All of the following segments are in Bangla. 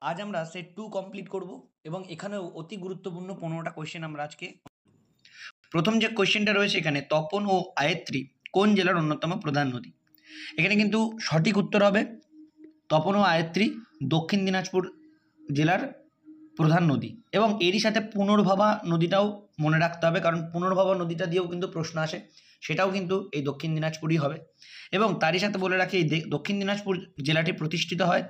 আজ আমরা সেট 2 কমপ্লিট করব এবং এখানেও অতি গুরুত্বপূর্ণ 15টা কোয়েশ্চেন আমরা আজকে। প্রথম যে কোয়েশ্চেনটা রয়েছে এখানে, তপন ও আয়ত্রী কোন জেলার অন্যতম প্রধান নদী? এখানে কিন্তু সঠিক উত্তর হবে তপন ও আয়ত্রী দক্ষিণ দিনাজপুর জেলার প্রধান নদী। এবং এরই সাথে পুনর্ভবা নদীটাও মনে রাখতে হবে, কারণ পুনর্ভবা নদীটা দিয়েও কিন্তু প্রশ্ন আসে, সেটাও কিন্তু এই দক্ষিণ দিনাজপুরই হবে। এবং তারই সাথে বলে রাখি, এই দক্ষিণ দিনাজপুর জেলাটি প্রতিষ্ঠিত হয়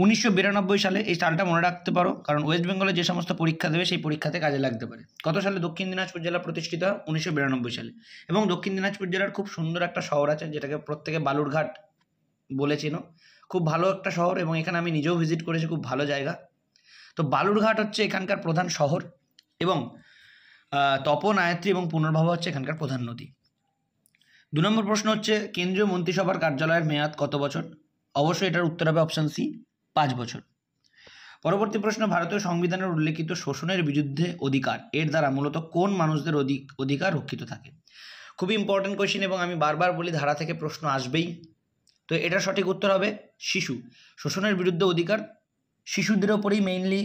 1992 সালে। এই সালটা মনে রাখতে পারো, কারণ ওয়েস্ট বেঙ্গলে যে সমস্ত পরীক্ষা দেবে সেই পরীক্ষাতে কাজে লাগতে পারে। কত সালে দক্ষিণ দিনাজপুর জেলা প্রতিষ্ঠিত হয়? 1992 সালে। এবং দক্ষিণ দিনাজপুর জেলার খুব সুন্দর একটা শহর আছে, যেটাকে প্রত্যেকে বালুরঘাট বলে চেনো। খুব ভালো একটা শহর, এবং এখানে আমি নিজেও ভিজিট করেছি, খুব ভালো জায়গা। তো বালুরঘাট হচ্ছে এখানকার প্রধান শহর, এবং তপন, আয়ত্রী এবং পুনর্ভবা হচ্ছে এখানকার প্রধান নদী। 2 নম্বর প্রশ্ন হচ্ছে, কেন্দ্রীয় মন্ত্রিসভার কার্যালয়ের মেয়াদ কত বছর? অবশ্যই এটার উত্তর হবে অপশন সি, 5 বছর। পরবর্তী প্রশ্ন, ভারতীয় সংবিধানের উল্লেখিত শোষণের বিরুদ্ধে অধিকার এর দ্বারা মূলত কোন মানুষদের অধিকার রক্ষিত থাকে? খুবই ইম্পর্টেন্ট কোয়েশ্চেন, এবং আমি বারবার বলি ধারা থেকে প্রশ্ন আসবেই। তো এটার সঠিক উত্তর হবে শিশু। শোষণের বিরুদ্ধে অধিকার, শিশুদের ওপরেই মেইনলি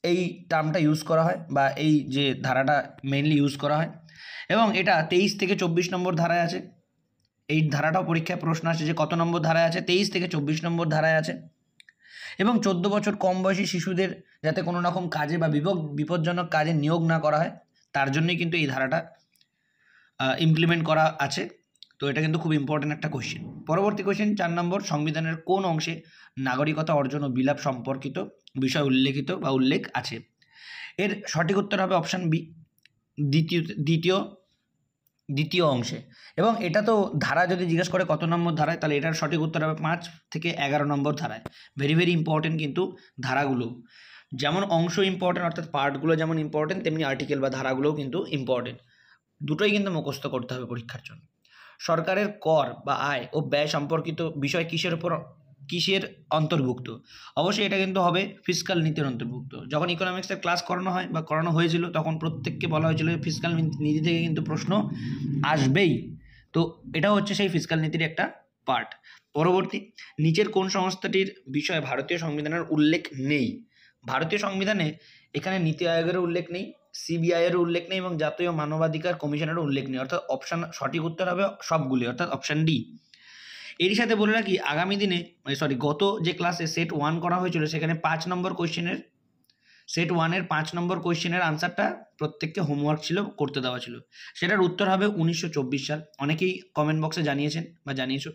এই টার্মটা ইউজ করা হয়, বা এই যে ধারাটা মেইনলি ইউজ করা হয়। এবং এটা 23 থেকে 24 নম্বর ধারায় আছে। এই ধারাটাও পরীক্ষায় প্রশ্ন আসে যে কত নম্বর ধারায় আছে, 23 থেকে 24 নম্বর ধারায় আছে। এবং 14 বছর কম বয়সী শিশুদের যাতে কোনো রকম কাজে বা বিপজ্জনক কাজে নিয়োগ না করা হয়, তার জন্যই কিন্তু এই ধারাটা ইমপ্লিমেন্ট করা আছে। তো এটা কিন্তু খুব ইম্পর্টেন্ট একটা কোয়েশ্চেন। পরবর্তী কোয়েশ্চেন 4 নম্বর, সংবিধানের কোন অংশে নাগরিকতা অর্জন ও বিলাপ সম্পর্কিত বিষয় উল্লেখিত বা উল্লেখ আছে? এর সঠিক উত্তর হবে অপশান বি, দ্বিতীয় অংশে। এবং এটা তো ধারা যদি জিজ্ঞেস করে কত নম্বর ধারায়, তাহলে এটার সঠিক উত্তর হবে 5 থেকে 11 নম্বর ধারায়। ভেরি ভেরি ইম্পর্টেন্ট কিন্তু ধারাগুলো, যেমন অংশ ইম্পর্টেন্ট অর্থাৎ পার্টগুলো যেমন ইম্পর্টেন্ট, তেমনি আর্টিকেল বা ধারাগুলোও কিন্তু ইম্পর্টেন্ট। দুটোই কিন্তু মুখস্থ করতে হবে পরীক্ষার জন্য। সরকারের কর বা আয় ও ব্যয় সম্পর্কিত বিষয় কিসের অন্তর্ভুক্ত? অবশ্যই এটা কিন্তু হবে ফিসকাল নীতির অন্তর্ভুক্ত। যখন ইকোনমিক্সের ক্লাস করানো হয় বা করানো হয়েছিল, তখন প্রত্যেককে বলা হয়েছিল ফিসকাল নীতি থেকে কিন্তু প্রশ্ন আসবেই। তো এটাও হচ্ছে সেই ফিসকাল নীতির একটা পার্ট। পরবর্তী, নিচের কোন সংস্থাটির বিষয়ে ভারতীয় সংবিধানের উল্লেখ নেই? ভারতীয় সংবিধানে এখানে নীতি আয়োগের উল্লেখ নেই, সিবিআইয়ের উল্লেখ নেই, এবং জাতীয় মানবাধিকার কমিশনের উল্লেখ নেই। অর্থাৎ সঠিক উত্তর হবে সবগুলি, অর্থাৎ অপশান ডি। এরই সাথে বলে রাখি, আগামী দিনে গত যে ক্লাসে সেট 1 করা হয়েছিল, সেখানে 5 নম্বর কোয়েশ্চেনের, সেট 1-এর 5 নম্বর কোয়েশ্চেনের আনসারটা প্রত্যেককে হোমওয়ার্ক ছিল, করতে দেওয়া ছিল। সেটার উত্তর হবে 1924 সাল। অনেকেই কমেন্ট বক্সে জানিয়েছেন বা জানিয়েছো।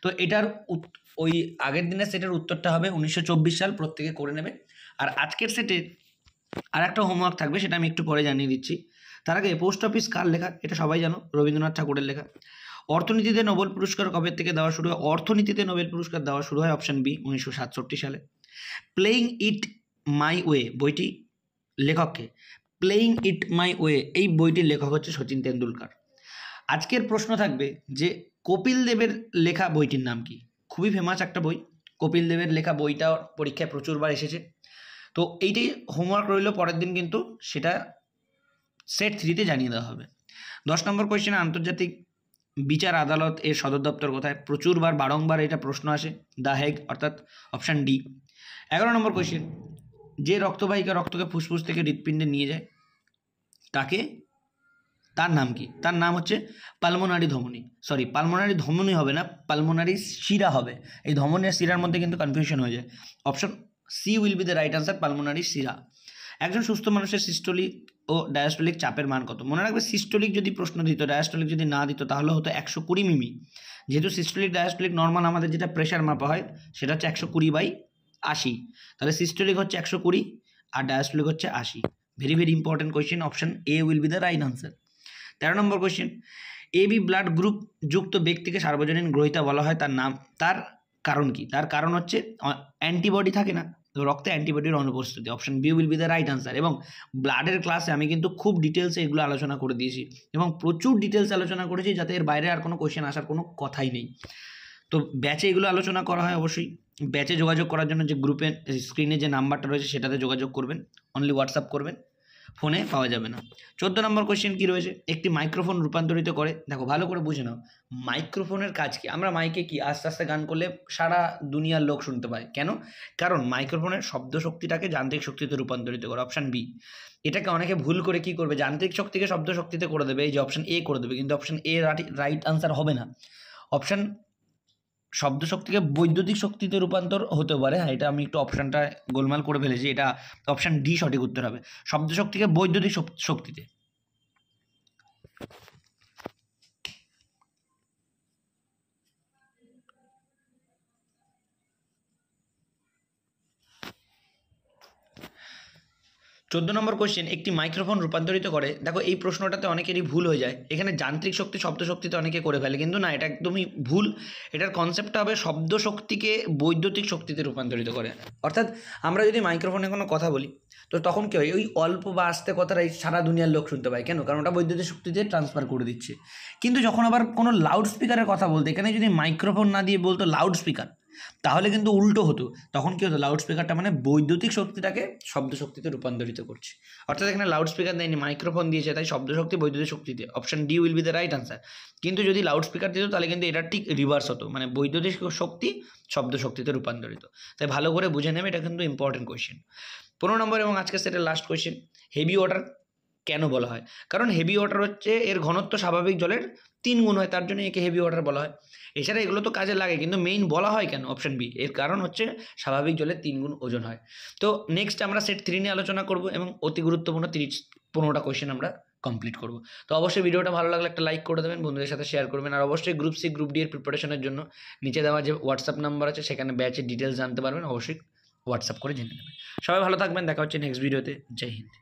তো এটার ওই আগের দিনের সেটের উত্তরটা হবে 1924 সাল, প্রত্যেকে করে নেবে। আর আজকের সেটে আর একটা হোমওয়ার্ক থাকবে, সেটা আমি একটু পরে জানিয়ে দিচ্ছি। তার আগে, পোস্ট অফিস কার লেখা? এটা সবাই জানো, রবীন্দ্রনাথ ঠাকুরের লেখা। অর্থনীতিতে নোবেল পুরস্কার কবে থেকে দেওয়া শুরু হয়? অর্থনীতিতে নোবেল পুরস্কার দেওয়া শুরু হয় অপশন বি, 1967 সালে। প্লেইং ইট মাই ওয়ে বইটি লেখককে? প্লেইং ইট মাই ওয়ে এই বইটির লেখক হচ্ছে শচীন তেন্ডুলকার। আজকের প্রশ্ন থাকবে যে কপিল দেবের লেখা বইটির নাম কি? খুবই ফেমাস একটা বই, কপিল দেবের লেখা বইটা পরীক্ষায় প্রচুরবার এসেছে। তো এইটাই হোমওয়ার্ক রইল, পরের দিন কিন্তু সেটা সেট 3-তে জানিয়ে দেওয়া হবে। 10 নম্বর কোয়েশ্চেনে, আন্তর্জাতিক বিচার আদালত এর সদর দপ্তর কোথায়? প্রচুরবার বারংবার এটা প্রশ্ন আসে, দ্য হেগ, অর্থাৎ অপশান ডি। 11 নম্বর কোয়েশ্চেন, যে রক্তবাহিকা রক্তকে ফুসফুস থেকে হৃৎপিণ্ডে নিয়ে যায় তাকে, তার নাম কি? তার নাম হচ্ছে পালমোনারি ধমনী। পালমোনারি ধমনী হবে না, পালমোনারি শিরা হবে। এই ধমনী আর শিরার মধ্যে কিন্তু কনফিউশন হয়ে যায়। Option C will be the right answer, pulmonary শিরা। একজন সুস্থ মানুষের সিস্টোলিক ও ডায়াস্টোলিক চাপের মান কত? মনে রাখবে, সিস্টোলিক যদি প্রশ্ন দিত, ডায়াস্টোলিক যদি না দিত, তাহলে হতো 120 মিমি। যেহেতু সিস্টোলিক ডায়াস্টোলিক নর্মাল আমাদের যেটা প্রেশার মাপা হয়, সেটা হচ্ছে 120/80। তাহলে সিস্টোলিক হচ্ছে 120 আর ডায়াস্টোলিক হচ্ছে 80। Very very important question, option A will be the right answer. 13 নম্বর question, A B blood group যুক্ত ব্যক্তিকে সার্বজনীন গ্রহীতা বলা হয়, তার নাম, তার কারণ কি? তার কারণ হচ্ছে অ্যান্টিবডি থাকে না, রক্তে অ্যান্টিবডির অনুপস্থিতি। Option B will be the right answer. এবং ব্লাডের ক্লাসে আমি কিন্তু খুব ডিটেলসে এগুলো আলোচনা করে দিয়েছি, এবং প্রচুর ডিটেলস আলোচনা করেছি, যাতে এর বাইরে আর কোনো কোয়েশ্চেন আসার কোনো কথাই নেই। তো ব্যাচে এগুলো আলোচনা করা হয়। অবশ্যই ব্যাচে যোগাযোগ করার জন্য যে গ্রুপে স্ক্রিনে যে নাম্বারটা রয়েছে, সেটাতে যোগাযোগ করবেন, অনলি হোয়াটসঅ্যাপ করবেন। ফোনে পাওয়া যাবে না। 14 নম্বর কোয়েশ্চেন কী রয়েছে, একটি মাইক্রোফোন রূপান্তরিত করে, দেখো ভালো করে বুঝে নাও মাইক্রোফোনের কাজ কি। আমরা মাইকে কি আস্তে আস্তে গান করলে সারা দুনিয়ার লোক শুনতে পায়, কেন? কারণ মাইক্রোফোনের শব্দ শক্তিটাকে যান্ত্রিক শক্তিতে রূপান্তরিত করে, অপশান বি। এটাকে অনেকে ভুল করে কি করবে, যান্ত্রিক শক্তিকে শব্দ শক্তিতে করে দেবে, এই যে অপশান এ করে দেবে, কিন্তু অপশান এ রাইট আনসার হবে না। অপশান শব্দ শক্তিকে বৈদ্যুতিক শক্তিতে রূপান্তর হতে পারে, হ্যাঁ এটা আমি একটু অপশানটা গোলমাল করে ফেলেছি, এটা অপশান ডি সঠিক উত্তর হবে, শব্দ শক্তিকে বৈদ্যুতিক শক্তিতে। চোদ্দ নম্বর কোয়েশ্চেন, একটি মাইক্রোফোন রূপান্তরিত করে, দেখো এই প্রশ্নটাতে অনেকেরই ভুল হয়ে যায়, এখানে যান্ত্রিক শক্তি শব্দ শক্তিতে অনেকে করে ফেলে, কিন্তু না, এটা একদমই ভুল। এটার কনসেপ্টটা হবে শব্দ শক্তিকে বৈদ্যুতিক শক্তিতে রূপান্তরিত করে। অর্থাৎ আমরা যদি মাইক্রোফোনে কোনো কথা বলি তো তখন কী হয়, ওই অল্প বা আস্তে কথাটাই সারা দুনিয়ার লোক শুনতে পায়, কেন? কারণ ওটা বৈদ্যুতিক শক্তিতে ট্রান্সফার করে দিচ্ছে। কিন্তু যখন আবার কোনো লাউড স্পিকারের কথা বলতে, এখানে যদি মাইক্রোফোন না দিয়ে বলতো লাউড স্পিকার, তাহলে কিন্তু উল্টো হতো, তখন কী হতো, লাউড স্পিকারটা মানে বৈদ্যুতিক শক্তিটাকে শব্দ শক্তিতে রূপান্তরিত করছে। অর্থাৎ এখানে লাউড স্পিকার দেয়নি, মাইক্রোফোন দিয়েছে, তাই শব্দ শক্তি বৈদ্যুতিক শক্তিতে, option D will be the right answer. কিন্তু যদি লাউড স্পিকার দিত তাহলে কিন্তু এটা ঠিক রিভার্স হতো, মানে বৈদ্যুতিক শক্তি শব্দ শক্তিতে রূপান্তরিত। তাই ভালো করে বুঝে নেবে, এটা কিন্তু ইম্পর্টেন্ট কোয়েশ্চেন। 15 নম্বর এবং আজকে সেটের লাস্ট কোয়েশ্চেন, হেভি ওয়াটার কেন বলা হয়? কারণ হেভি ওয়াটার হচ্ছে এর ঘনত্ব স্বাভাবিক জলের 3 গুণ হয়, তার জন্য একে হেভি ওয়াটার বলা হয়। এছাড়া এগুলো তো কাজে লাগে, কিন্তু মেইন বলা হয় কেন, অপশান বি, এর কারণ হচ্ছে স্বাভাবিক জলের 3 গুণ ওজন হয়। তো নেক্সট আমরা সেট 3 নিয়ে আলোচনা করব এবং অতি গুরুত্বপূর্ণ 15টা কোয়েশ্চেন আমরা কমপ্লিট করব। তো অবশ্যই ভিডিওটা ভালো লাগলে একটা লাইক করে দেবেন, বন্ধুদের সাথে শেয়ার করবেন, আর অবশ্যই গ্রুপ সি গ্রুপ ডি এর প্রিপারেশনের জন্য নিচে দেওয়া যে হোয়াটসঅ্যাপ নাম্বার আছে সেখানে ব্যাচের ডিটেলস জানতে পারবেন, অবশ্যই হোয়াটসঅ্যাপ করে জেনে নেবেন। সবাই ভালো থাকবেন, দেখা হচ্ছে নেক্সট ভিডিওতে। জয় হিন্দ।